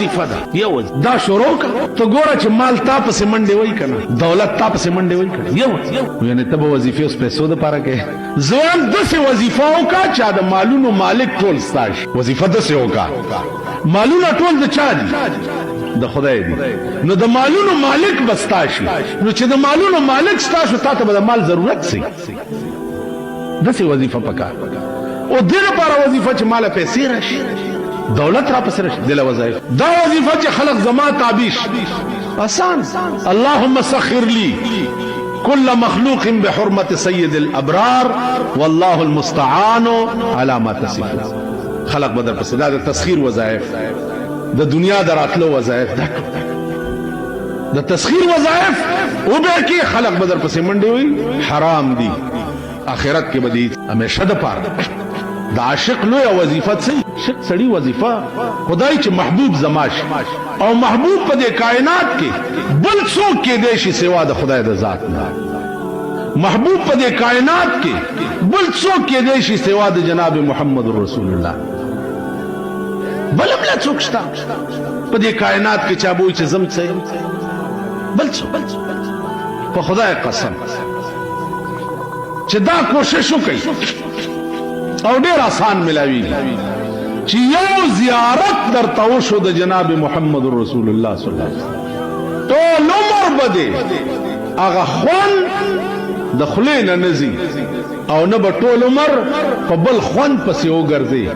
وظیفه ده یو دا شروع کا ته ګوره چې مال تا پسې منډې وای کنه دولت تا پسې منډې وای کنه یو یعنی ته به وظیفې اوس پیسو دپاره کې ځوان داسې وظیفه وکړه چې د مالونو مالک ټول ستا شي وظیفه داسې وکړه مالونه ټول د چا دي د خدای دی نو د مالونو مالک به ستا شي نو چې د مالونو مالک ستا شو تا ته به د مال ضرورت سي داسې وظیفه پکار او دې لپاره وظیفه چې ماله پیسې راشي دولت را پسې راشي دله وظایف دا وظیفه چې خلق زما تابع شي آسان اللهم سخر لي كل مخلوق بحرمة سيد الأبرار والله المستعان على ما تصفون خلق بدر پسې دا د تسخير وظایف د دنیا دراتلو وظایف د تسخير وظایف او به کې خلق بدر پسې منډي وي حرام دي آخرت کې بدی همیشه د پاره د عاشق لوی وظیفه څه عاشق سړی وظیفه خدای چې محبوب زماش او محبوب په دې کائنات کې بل څوک کې دی شي سوا د خدای د ذات نه محبوب په دې کائنات کې بل څوک کې دی شي سوا د جناب محمد رسول الله بل بل څوک شته په دې کائنات کې چا بوي چې زم څه بل څوک په خدای قسم چې دا کوشش وکړي او ډیر آسان ملاوي چې یو زیارت درته وشو د جناب محمد رسول الله صلی الله علیه وسلم ټول عمر بده هغه خون د خلې نه نزي او نه به ټول عمر په بل خون پسې وګرځي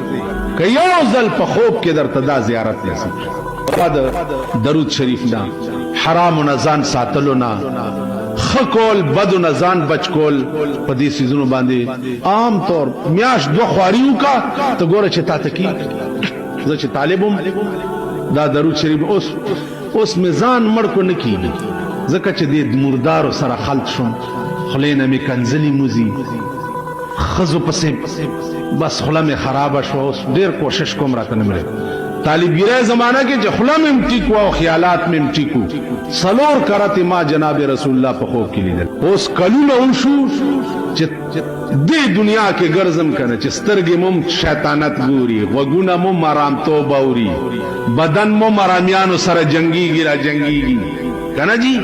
که یو ځل په خوب کې درته دا زیارت نصیب درود شریف نه حرام نه ځان ساتلو نه خکول بدو نه ځان بچ کول په دې سيزونو باندې عام طور میاش دو خواریو کا ته ګوره چې تا تکي زه چې طالبم دا درود شریف اوس میزان مړ کو نه کیږي ځکه چې د مردار سره خلط شوم خلینه می کنزلی موزي خزو پسې بس خلا می خراب شو اوس ډیر کوشش کوم راته نه مړ طالبګیره زمانہ کې چې خلا مې امټیکو او خیالات مې امټیکو سلور کرت ما جناب رسول الله په خوب کې لیدل اوس کلونه وشو چې دې دنیا کې ګرځم کنه چې سترګې مم شیطانت ګوري وګونه مم مرام تو باوري بدن مم مرامیانو سره جنگيږي را جنگيږي کنه جی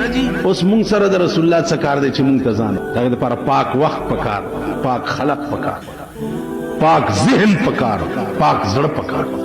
اوس مونږ سره د رسول الله څخه کار دی چې مونږ ته ځان دا لپاره پاک وخت پکار پاک خلق پکار پاک ذهن پکار پاک زړه پکار